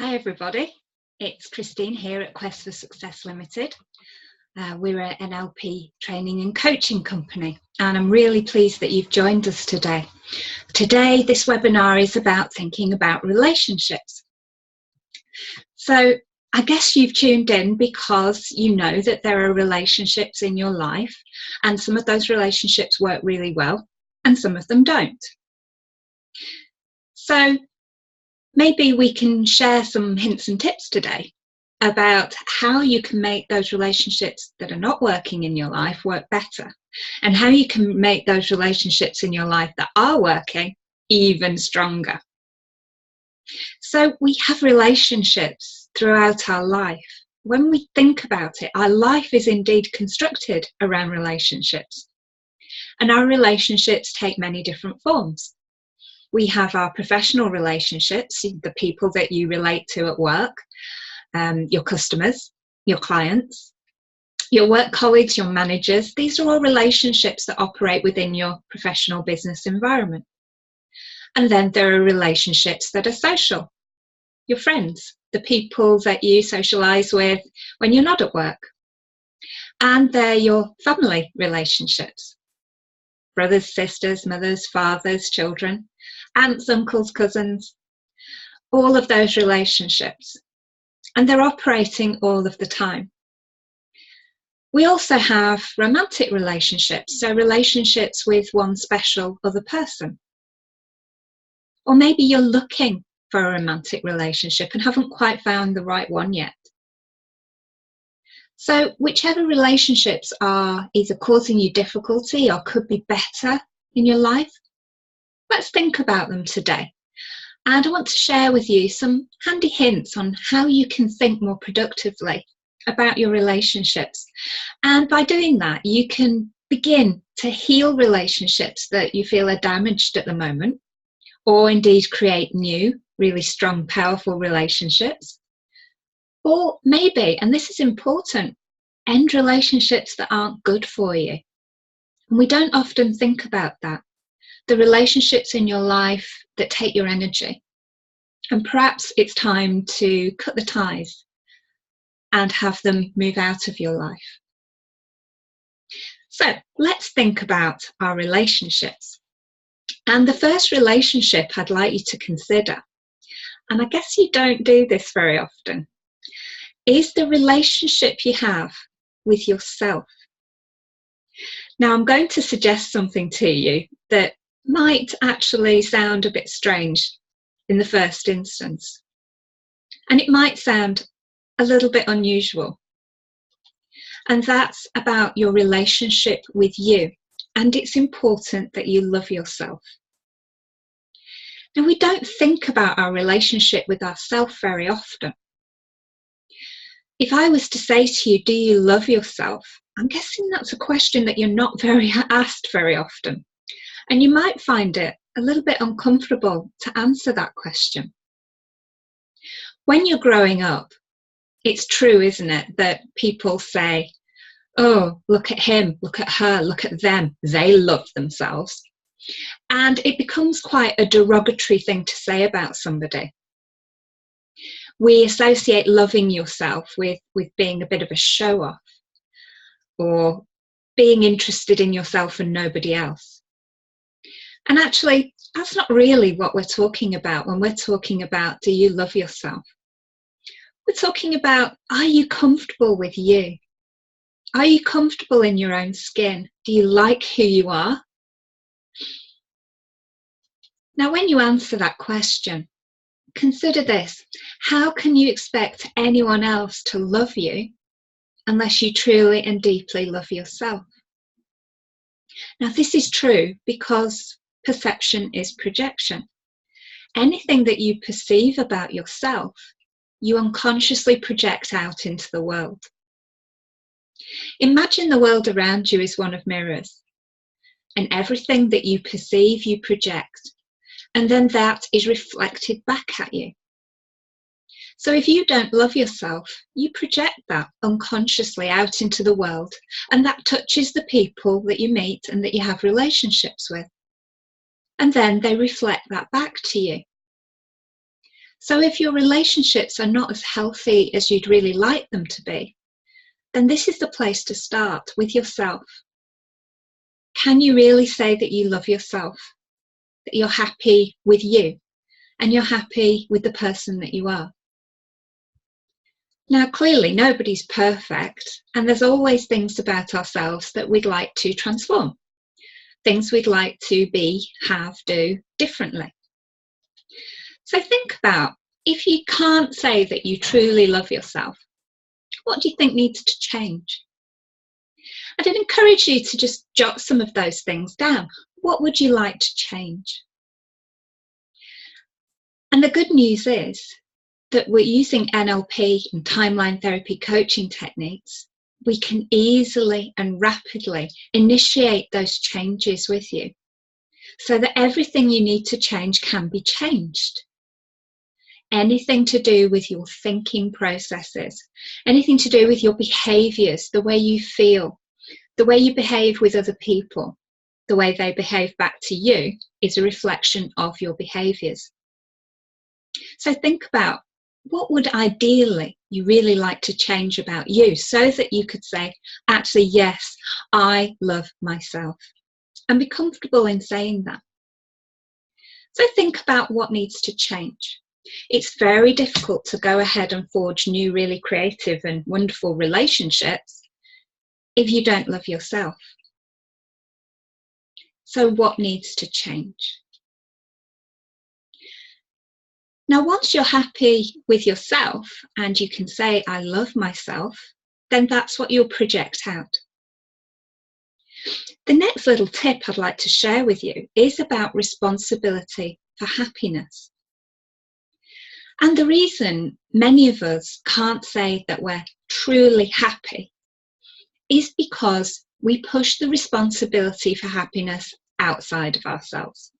Hi everybody, it's Christine here at Quest for Success Ltd. We're an NLP training and coaching company, and I'm really pleased that you've joined us today. Today, this webinar is about thinking about relationships. So I guess you've tuned in because you know that there are relationships in your life, and some of those relationships work really well and some of them don't. So maybe we can share some hints and tips today about how you can make those relationships that are not working in your life work better, and how you can make those relationships in your life that are working even stronger. So we have relationships throughout our life. When we think about it, our life is indeed constructed around relationships, and our relationships take many different forms. We have our professional relationships, the people that you relate to at work, your customers, your clients, your work colleagues, your managers. These are all relationships that operate within your professional business environment. And then there are relationships that are social, your friends, the people that you socialize with when you're not at work. And they're your family relationships, brothers, sisters, mothers, fathers, children, aunts, uncles, cousins, all of those relationships. And they're operating all of the time. We also have romantic relationships, so relationships with one special other person. Or maybe you're looking for a romantic relationship and haven't quite found the right one yet. So whichever relationships are either causing you difficulty or could be better in your life, let's think about them today. And I want to share with you some handy hints on how you can think more productively about your relationships. And by doing that, you can begin to heal relationships that you feel are damaged at the moment, or indeed create new, really strong, powerful relationships. Or maybe, and this is important, end relationships that aren't good for you. And we don't often think about that. The relationships in your life that take your energy. And perhaps it's time to cut the ties and have them move out of your life. So let's think about our relationships. And the first relationship I'd like you to consider, and I guess you don't do this very often, is the relationship you have with yourself. Now I'm going to suggest something to you that might actually sound a bit strange in the first instance, and it might sound a little bit unusual, and that's about your relationship with you. And it's important that you love yourself. Now, we don't think about our relationship with ourselves very often. If I was to say to you, do you love yourself? I'm guessing that's a question that you're not asked very often. And you might find it a little bit uncomfortable to answer that question. When you're growing up, it's true, isn't it, that people say, oh, look at him, look at her, look at them, they love themselves. And it becomes quite a derogatory thing to say about somebody. We associate loving yourself with being a bit of a show-off, or being interested in yourself and nobody else. And actually, that's not really what we're talking about when we're talking about, do you love yourself? We're talking about, are you comfortable with you? Are you comfortable in your own skin? Do you like who you are? Now, when you answer that question, consider this. How can you expect anyone else to love you unless you truly and deeply love yourself? Now, this is true because perception is projection. Anything that you perceive about yourself, you unconsciously project out into the world. Imagine the world around you is one of mirrors, and everything that you perceive, you project, and then that is reflected back at you. So if you don't love yourself, you project that unconsciously out into the world, and that touches the people that you meet and that you have relationships with. And then they reflect that back to you. So if your relationships are not as healthy as you'd really like them to be, then this is the place to start with yourself. Can you really say that you love yourself, that you're happy with you, and you're happy with the person that you are? Now, clearly, nobody's perfect, and there's always things about ourselves that we'd like to transform, things we'd like to be, have, do differently. So think about, if you can't say that you truly love yourself, what do you think needs to change? I'd encourage you to just jot some of those things down. What would you like to change? And the good news is that we're using NLP and timeline therapy coaching techniques. We can easily and rapidly initiate those changes with you so that everything you need to change can be changed. Anything to do with your thinking processes, anything to do with your behaviours, the way you feel, the way you behave with other people, the way they behave back to you is a reflection of your behaviours. So think about, what would ideally you really like to change about you so that you could say, actually, yes, I love myself, and be comfortable in saying that. So think about what needs to change. It's very difficult to go ahead and forge new, really creative and wonderful relationships if you don't love yourself. So what needs to change? Now, once you're happy with yourself and you can say, I love myself, then that's what you'll project out. The next little tip I'd like to share with you is about responsibility for happiness. And the reason many of us can't say that we're truly happy is because we push the responsibility for happiness outside of ourselves.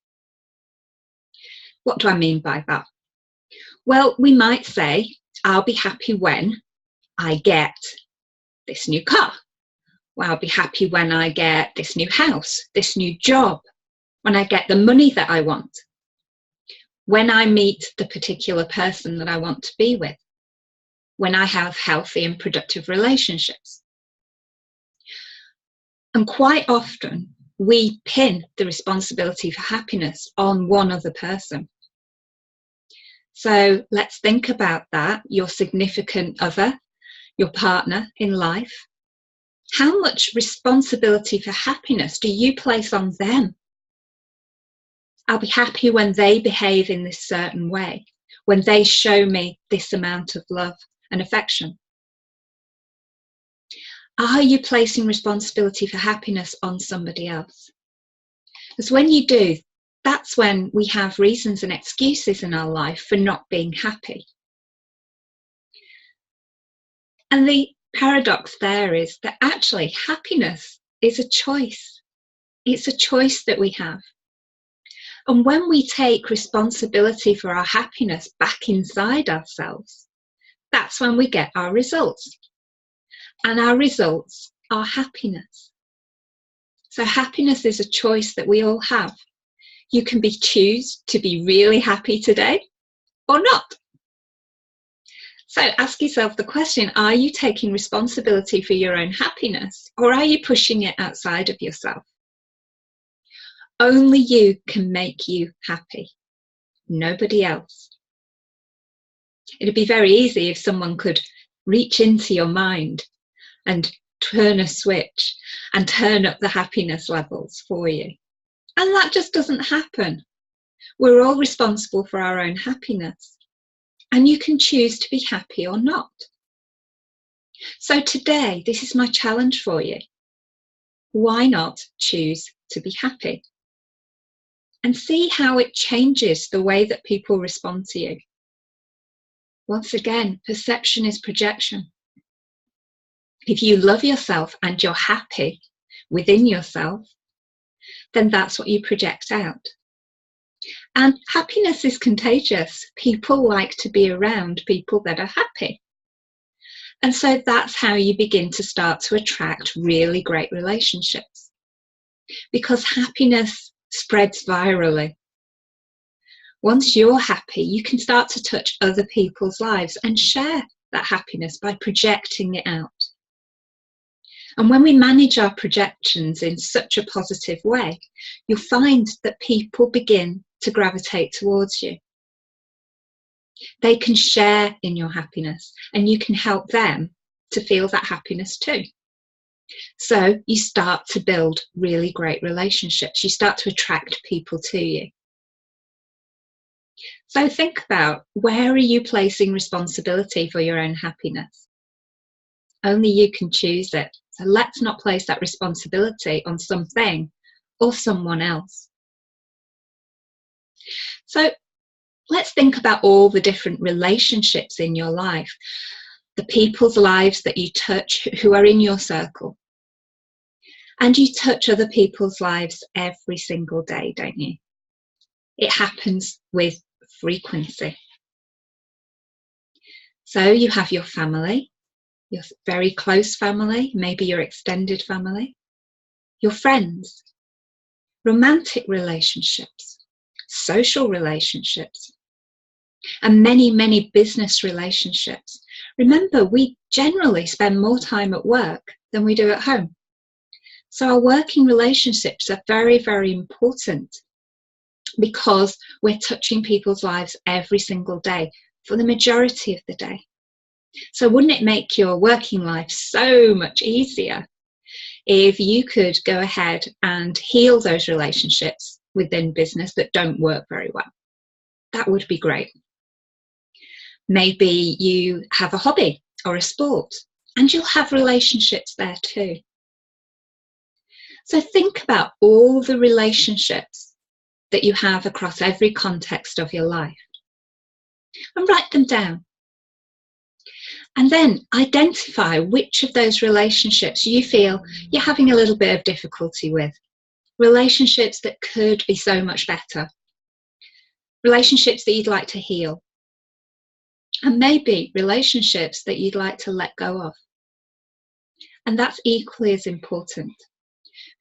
What do I mean by that? Well, we might say, I'll be happy when I get this new car. Well, I'll be happy when I get this new house, this new job, when I get the money that I want, when I meet the particular person that I want to be with, when I have healthy and productive relationships. And quite often, we pin the responsibility for happiness on one other person. So let's think about that, your significant other, your partner in life. How much responsibility for happiness do you place on them? I'll be happy when they behave in this certain way, when they show me this amount of love and affection. Are you placing responsibility for happiness on somebody else? Because when you do, that's when we have reasons and excuses in our life for not being happy. And the paradox there is that actually happiness is a choice. It's a choice that we have. And when we take responsibility for our happiness back inside ourselves, that's when we get our results. And our results are happiness. So happiness is a choice that we all have. You can choose to be really happy today or not. So ask yourself the question, are you taking responsibility for your own happiness, or are you pushing it outside of yourself? Only you can make you happy, nobody else. It'd be very easy if someone could reach into your mind and turn a switch and turn up the happiness levels for you. And that just doesn't happen. We're all responsible for our own happiness. And you can choose to be happy or not. So today, this is my challenge for you. Why not choose to be happy? And see how it changes the way that people respond to you. Once again, perception is projection. If you love yourself and you're happy within yourself, then that's what you project out. And happiness is contagious. People like to be around people that are happy. And so that's how you begin to start to attract really great relationships. Because happiness spreads virally. Once you're happy, you can start to touch other people's lives and share that happiness by projecting it out. And when we manage our projections in such a positive way, you'll find that people begin to gravitate towards you. They can share in your happiness, and you can help them to feel that happiness too. So you start to build really great relationships. You start to attract people to you. So think about, where are you placing responsibility for your own happiness? Only you can choose it. So let's not place that responsibility on something or someone else. So let's think about all the different relationships in your life, the people's lives that you touch who are in your circle. And you touch other people's lives every single day, don't you? It happens with frequency. So you have your family, your very close family, maybe your extended family, your friends, romantic relationships, social relationships, and many, many business relationships. Remember, we generally spend more time at work than we do at home. So our working relationships are very, very important, because we're touching people's lives every single day for the majority of the day. So wouldn't it make your working life so much easier if you could go ahead and heal those relationships within business that don't work very well? That would be great. Maybe you have a hobby or a sport, and you'll have relationships there too. So think about all the relationships that you have across every context of your life, and write them down. And then identify which of those relationships you feel you're having a little bit of difficulty with. Relationships that could be so much better. Relationships that you'd like to heal. And maybe relationships that you'd like to let go of. And that's equally as important,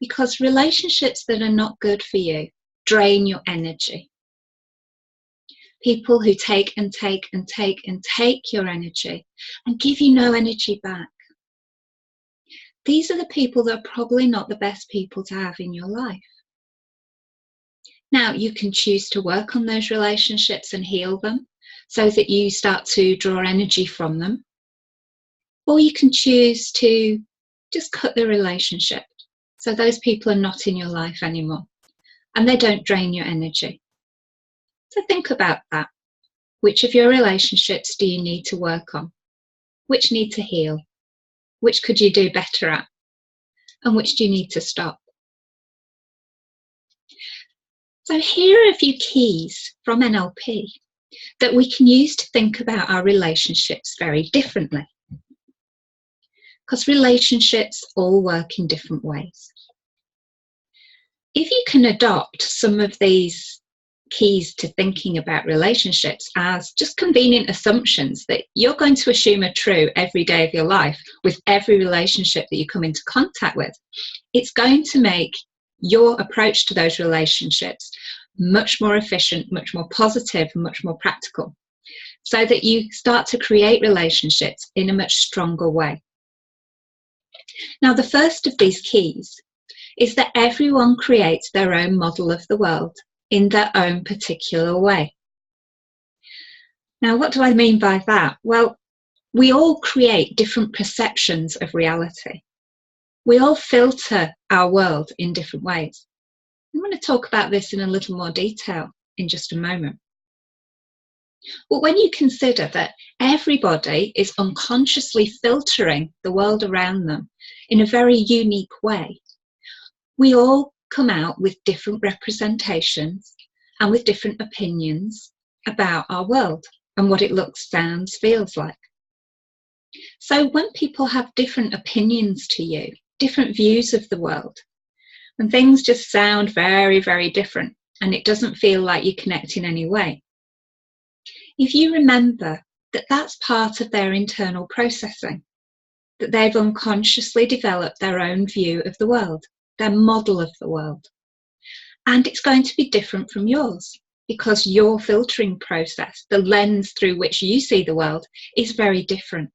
because relationships that are not good for you drain your energy. People who take and take and take and take your energy and give you no energy back. These are the people that are probably not the best people to have in your life. Now, you can choose to work on those relationships and heal them so that you start to draw energy from them. Or you can choose to just cut the relationship so those people are not in your life anymore and they don't drain your energy. So think about that. Which of your relationships do you need to work on? Which need to heal? Which could you do better at? And which do you need to stop? So here are a few keys from NLP that we can use to think about our relationships very differently. Because relationships all work in different ways. If you can adopt some of these keys to thinking about relationships as just convenient assumptions that you're going to assume are true every day of your life with every relationship that you come into contact with, it's going to make your approach to those relationships much more efficient, much more positive, and much more practical, so that you start to create relationships in a much stronger way. Now, the first of these keys is that everyone creates their own model of the world in their own particular way. Now, what do I mean by that? Well, we all create different perceptions of reality. We all filter our world in different ways. I'm going to talk about this in a little more detail in just a moment. But when you consider that everybody is unconsciously filtering the world around them in a very unique way, we all come out with different representations and with different opinions about our world and what it looks, sounds, feels like. So when people have different opinions to you, different views of the world, and things just sound very, very different and it doesn't feel like you connect in any way, if you remember that that's part of their internal processing, that they've unconsciously developed their own view of the world, their model of the world, and it's going to be different from yours. because your filtering process, the lens through which you see the world, is very different.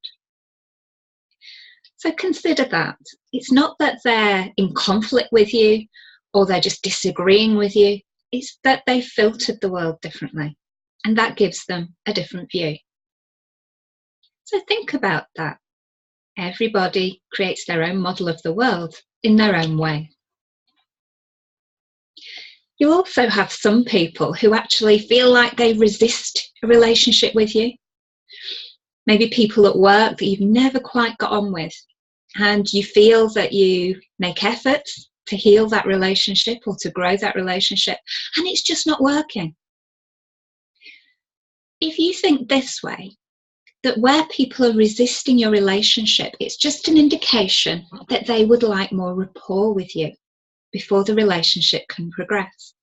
So consider that. It's not that they're in conflict with you or they're just disagreeing with you. It's that they filtered the world differently, and that gives them a different view. So think about that. Everybody creates their own model of the world in their own way. You also have some people who actually feel like they resist a relationship with you. Maybe people at work that you've never quite got on with, and you feel that you make efforts to heal that relationship or to grow that relationship, and it's just not working. If you think this way, that where people are resisting your relationship, it's just an indication that they would like more rapport with you before the relationship can progress.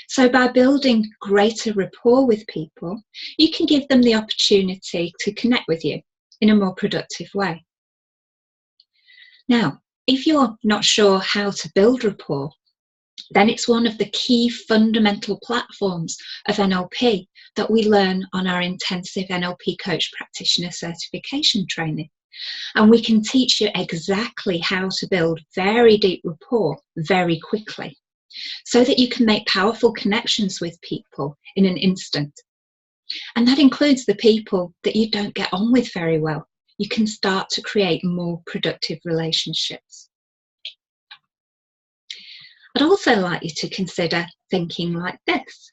So by building greater rapport with people, you can give them the opportunity to connect with you in a more productive way. Now, if you're not sure how to build rapport, then it's one of the key fundamental platforms of NLP that we learn on our intensive NLP coach practitioner certification training. And we can teach you exactly how to build very deep rapport very quickly, so that you can make powerful connections with people in an instant. And that includes the people that you don't get on with very well. You can start to create more productive relationships. I'd also like you to consider thinking like this.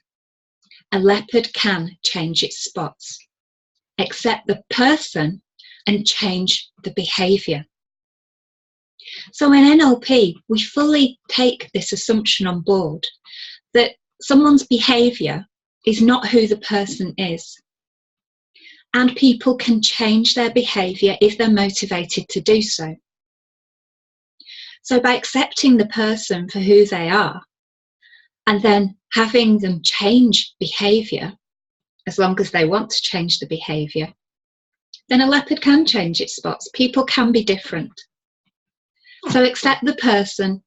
A leopard can change its spots, accept the person and change the behaviour. So in NLP, we fully take this assumption on board that someone's behaviour is not who the person is. And people can change their behaviour if they're motivated to do so. So by accepting the person for who they are, and then having them change behaviour, as long as they want to change the behaviour, then a leopard can change its spots. People can be different. So accept the person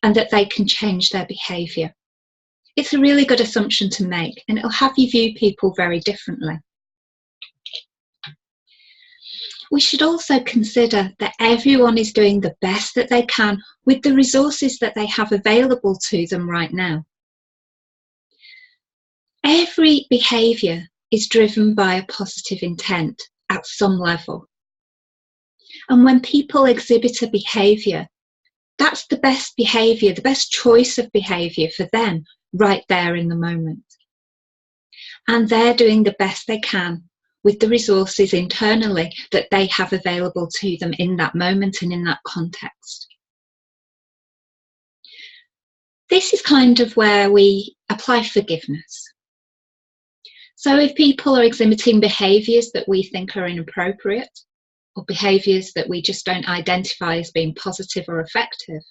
and that they can change their behaviour. It's a really good assumption to make, and it'll have you view people very differently. We should also consider that everyone is doing the best that they can with the resources that they have available to them right now. Every behaviour is driven by a positive intent at some level. And when people exhibit a behaviour, that's the best behaviour, the best choice of behaviour for them right there in the moment. And they're doing the best they can with the resources internally that they have available to them in that moment and in that context. This is kind of where we apply forgiveness. So if people are exhibiting behaviours that we think are inappropriate, or behaviours that we just don't identify as being positive or effective,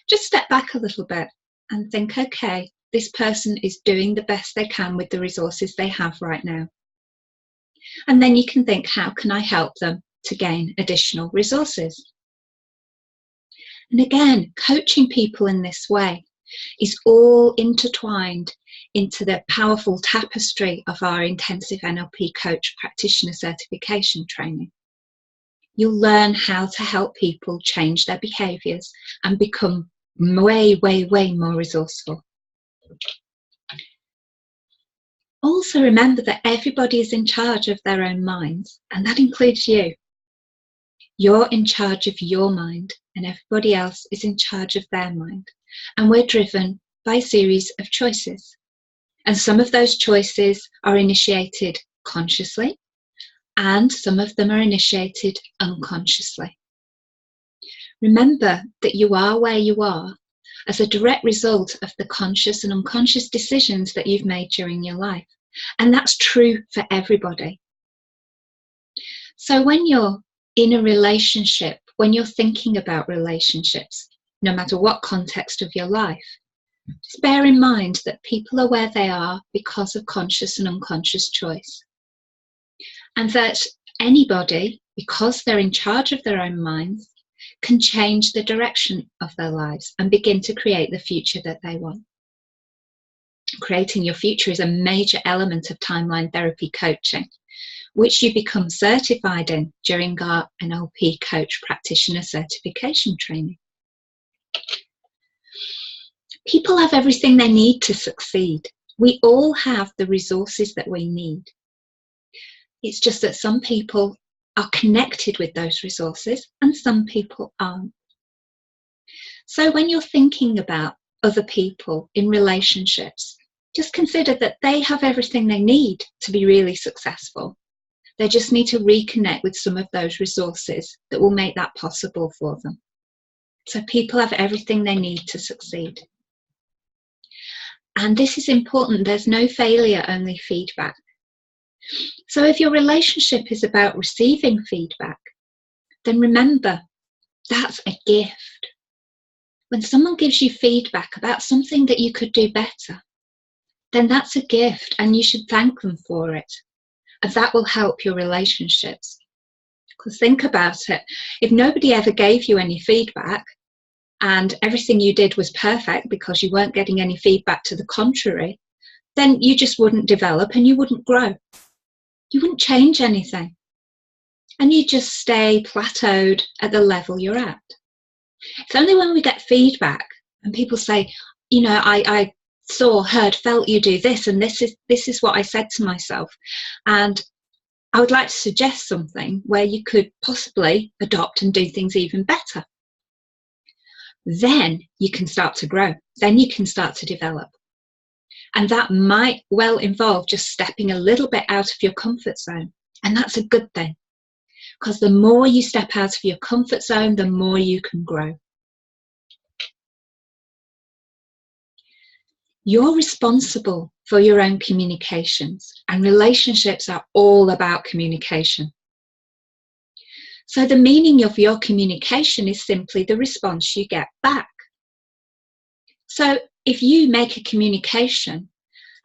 just step back a little bit and think, okay, this person is doing the best they can with the resources they have right now. And then you can think, how can I help them to gain additional resources? And again, coaching people in this way is all intertwined into the powerful tapestry of our intensive NLP coach practitioner certification training. You'll learn how to help people change their behaviours and become way, way, way more resourceful. Also remember that everybody is in charge of their own minds, and that includes you. You're in charge of your mind, and everybody else is in charge of their mind. And we're driven by a series of choices. And some of those choices are initiated consciously, and some of them are initiated unconsciously. Remember that you are where you are as a direct result of the conscious and unconscious decisions that you've made during your life. And that's true for everybody. So when you're in a relationship, when you're thinking about relationships, no matter what context of your life, just bear in mind that people are where they are because of conscious and unconscious choice. And that anybody, because they're in charge of their own minds, can change the direction of their lives and begin to create the future that they want. creating your future is a major element of timeline therapy coaching, which you become certified in during our NLP Coach Practitioner Certification training. People have everything they need to succeed. We all have the resources that we need. It's just that some people are connected with those resources and some people aren't. So when you're thinking about other people in relationships, just consider that they have everything they need to be really successful. They just need to reconnect with some of those resources that will make that possible for them. So people have everything they need to succeed. And this is important. There's no failure, only feedback. So if your relationship is about receiving feedback, then remember, that's a gift. When someone gives you feedback about something that you could do better, then that's a gift and you should thank them for it. And that will help your relationships. Because think about it, if nobody ever gave you any feedback and everything you did was perfect because you weren't getting any feedback to the contrary, then you just wouldn't develop and you wouldn't grow. You wouldn't change anything. And you just stay plateaued at the level you're at. It's only when we get feedback and people say, you know, I saw, heard, felt you do this, and this is what I said to myself. And I would like to suggest something where you could possibly adopt and do things even better. Then you can start to grow. Then you can start to develop. And that might well involve just stepping a little bit out of your comfort zone. And that's a good thing. Because the more you step out of your comfort zone, the more you can grow. You're responsible for your own communications, and relationships are all about communication. So the meaning of your communication is simply the response you get back. So if you make a communication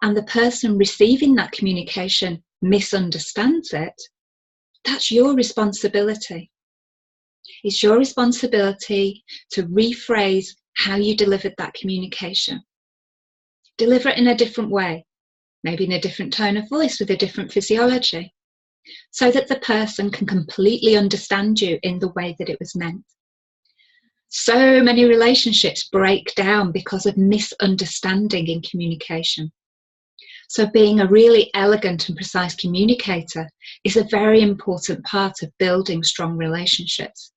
and the person receiving that communication misunderstands it, that's your responsibility. It's your responsibility to rephrase how you delivered that communication. Deliver it in a different way, maybe in a different tone of voice with a different physiology, so that the person can completely understand you in the way that it was meant. So many relationships break down because of misunderstanding in communication. So being a really elegant and precise communicator is a very important part of building strong relationships.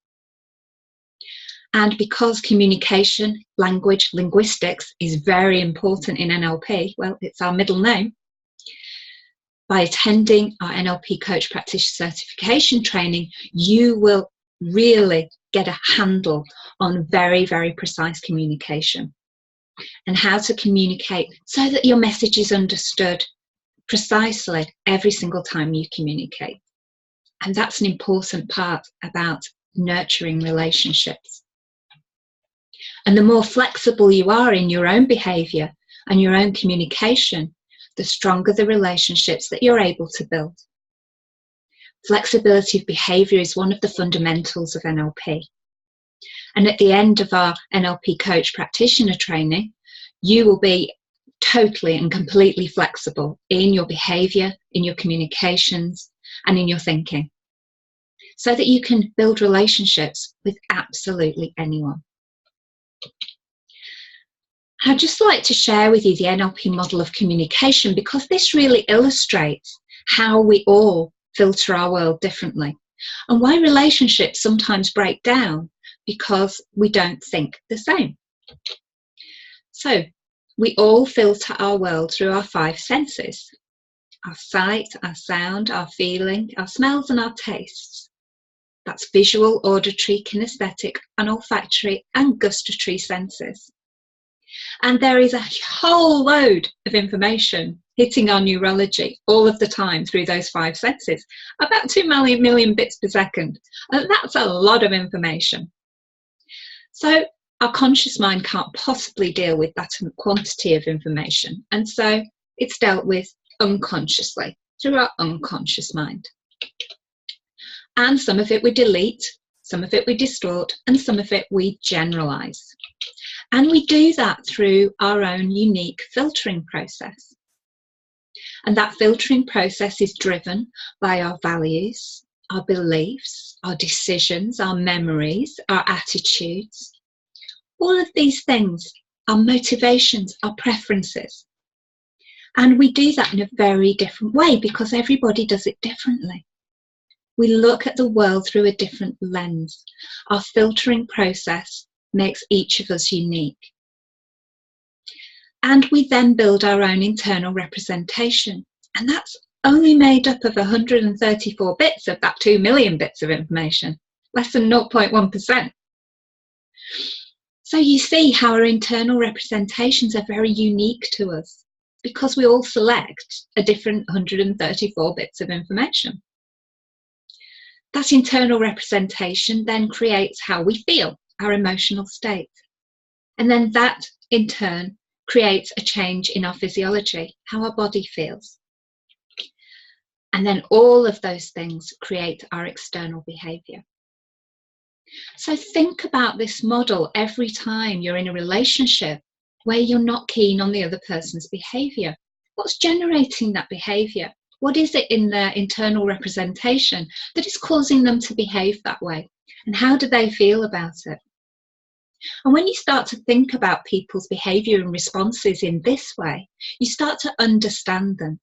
And because communication, language, linguistics is very important in NLP, well, it's our middle name, by attending our NLP Coach Practitioner Certification training, you will really get a handle on very, very precise communication and how to communicate so that your message is understood precisely every single time you communicate. And that's an important part about nurturing relationships. And the more flexible you are in your own behaviour and your own communication, the stronger the relationships that you're able to build. Flexibility of behaviour is one of the fundamentals of NLP. And at the end of our NLP Coach Practitioner training, you will be totally and completely flexible in your behaviour, in your communications, and in your thinking, so that you can build relationships with absolutely anyone. I'd just like to share with you the NLP model of communication, because this really illustrates how we all filter our world differently and why relationships sometimes break down because we don't think the same. So we all filter our world through our 5 senses: our sight, our sound, our feeling, our smells and our tastes. That's visual, auditory, kinesthetic and olfactory and gustatory senses. And there is a whole load of information hitting our neurology all of the time through those 5 senses, about 2 million bits per second. And that's a lot of information. So our conscious mind can't possibly deal with that quantity of information. And so it's dealt with unconsciously through our unconscious mind. And some of it we delete, some of it we distort, and some of it we generalize. And we do that through our own unique filtering process. And that filtering process is driven by our values, our beliefs, our decisions, our memories, our attitudes. All of these things, our motivations, our preferences. And we do that in a very different way because everybody does it differently. We look at the world through a different lens. Our filtering process makes each of us unique. And we then build our own internal representation. And that's only made up of 134 bits of that 2 million bits of information, less than 0.1%. So you see how our internal representations are very unique to us because we all select a different 134 bits of information. That internal representation then creates how we feel, our emotional state. And then that in turn creates a change in our physiology, how our body feels. And then all of those things create our external behavior. So think about this model every time you're in a relationship where you're not keen on the other person's behavior. What's generating that behavior? What is it in their internal representation that is causing them to behave that way? And how do they feel about it? And when you start to think about people's behavior and responses in this way, you start to understand them.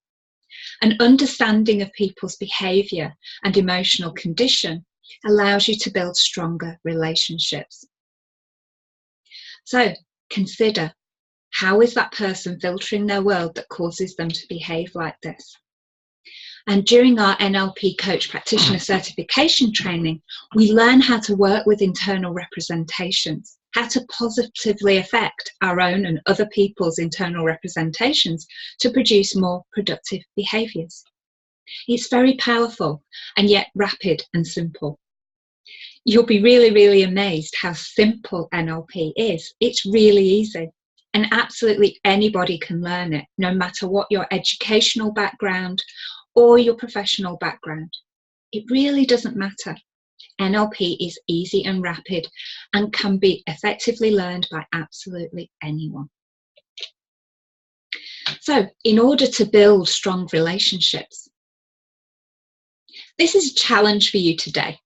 An understanding of people's behavior and emotional condition allows you to build stronger relationships. So consider, how is that person filtering their world that causes them to behave like this? And during our NLP Coach Practitioner Certification training, we learn how to work with internal representations, how to positively affect our own and other people's internal representations to produce more productive behaviours. It's very powerful and yet rapid and simple. You'll be really, really amazed how simple NLP is. It's really easy and absolutely anybody can learn it, no matter what your educational background or your professional background. It really doesn't matter. NLP is easy and rapid and can be effectively learned by absolutely anyone. So, in order to build strong relationships, this is a challenge for you today.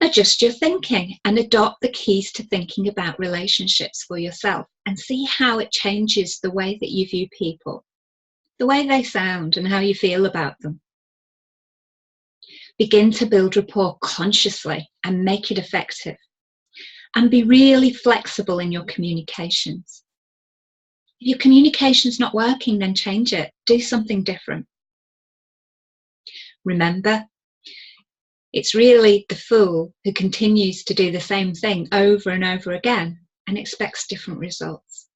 Adjust your thinking and adopt the keys to thinking about relationships for yourself and see how it changes the way that you view people, the way they sound and how you feel about them. Begin to build rapport consciously and make it effective. And be really flexible in your communications. If your communication's not working, then change it. Do something different. Remember, it's really the fool who continues to do the same thing over and over again and expects different results.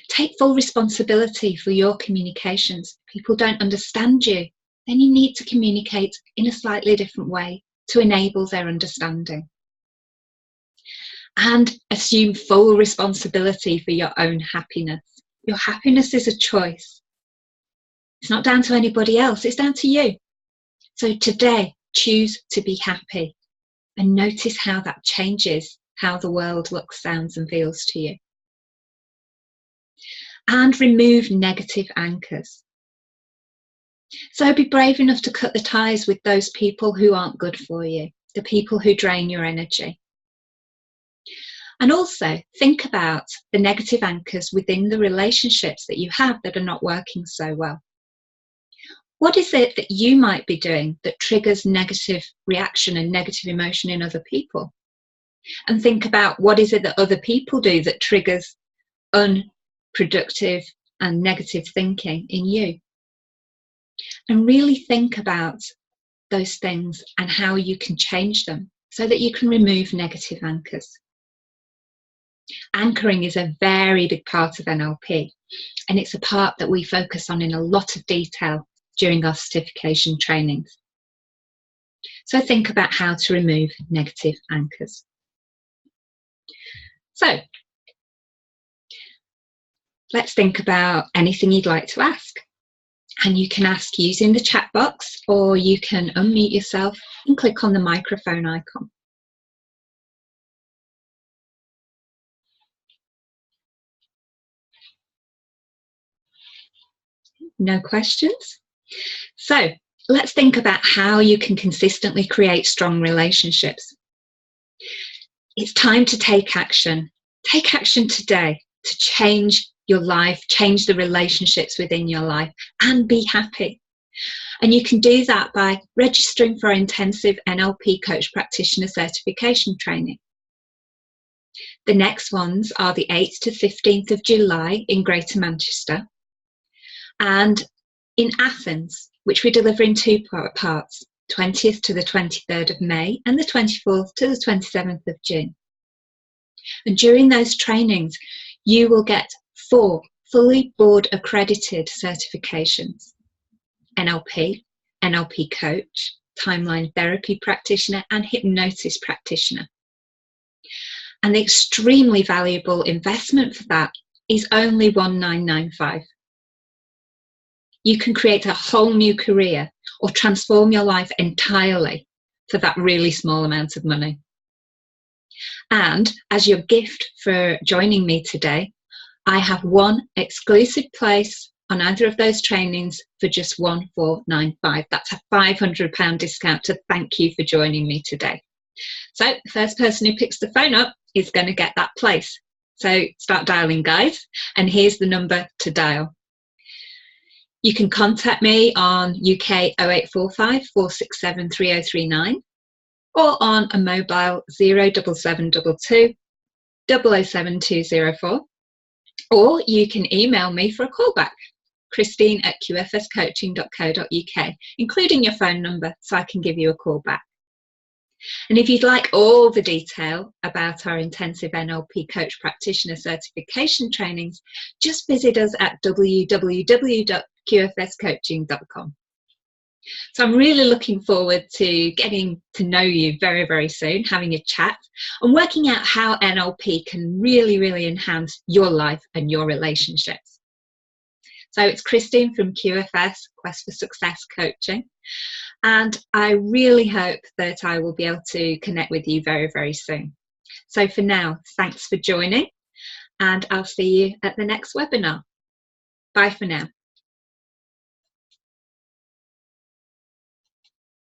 Take full responsibility for your communications. If people don't understand you, then you need to communicate in a slightly different way to enable their understanding. And assume full responsibility for your own happiness. Your happiness is a choice. It's not down to anybody else, it's down to you. So today, choose to be happy and notice how that changes how the world looks, sounds and feels to you. And remove negative anchors. So be brave enough to cut the ties with those people who aren't good for you, the people who drain your energy. And also think about the negative anchors within the relationships that you have that are not working so well. What is it that you might be doing that triggers negative reaction and negative emotion in other people? And think about what is it that other people do that triggers unproductive and negative thinking in you. And really think about those things and how you can change them so that you can remove negative anchors. Anchoring is a very big part of NLP, and it's a part that we focus on in a lot of detail during our certification trainings. So think about how to remove negative anchors. So let's think about anything you'd like to ask. And you can ask using the chat box, or you can unmute yourself and click on the microphone icon. No questions? So let's think about how you can consistently create strong relationships. It's time to take action. Take action today to change your life, change the relationships within your life, and be happy. And you can do that by registering for our intensive NLP Coach Practitioner Certification Training. The next ones are the 8th to 15th of July in Greater Manchester, and in Athens, which we deliver in two parts, 20th to the 23rd of May and the 24th to the 27th of June. And during those trainings, you will get 4 fully board accredited certifications: NLP, NLP Coach, Timeline Therapy Practitioner, and Hypnosis Practitioner. And the extremely valuable investment for that is only $1995. You can create a whole new career or transform your life entirely for that really small amount of money. And as your gift for joining me today, I have one exclusive place on either of those trainings for just $1495. That's a £500 discount to thank you for joining me today. So the first person who picks the phone up is going to get that place. So start dialing, guys, and here's the number to dial. You can contact me on UK 0845 467 3039 or on a mobile 07722 007204, or you can email me for a callback, christine@qfscoaching.co.uk, including your phone number so I can give you a call back. And if you'd like all the detail about our intensive NLP Coach Practitioner Certification trainings, just visit us at www.qfscoaching.com. So I'm really looking forward to getting to know you very, very soon, having a chat and working out how NLP can really, really enhance your life and your relationships. So it's Christine from QFS, Quest for Success Coaching. And I really hope that I will be able to connect with you very, very soon. So for now, thanks for joining, and I'll see you at the next webinar. Bye for now.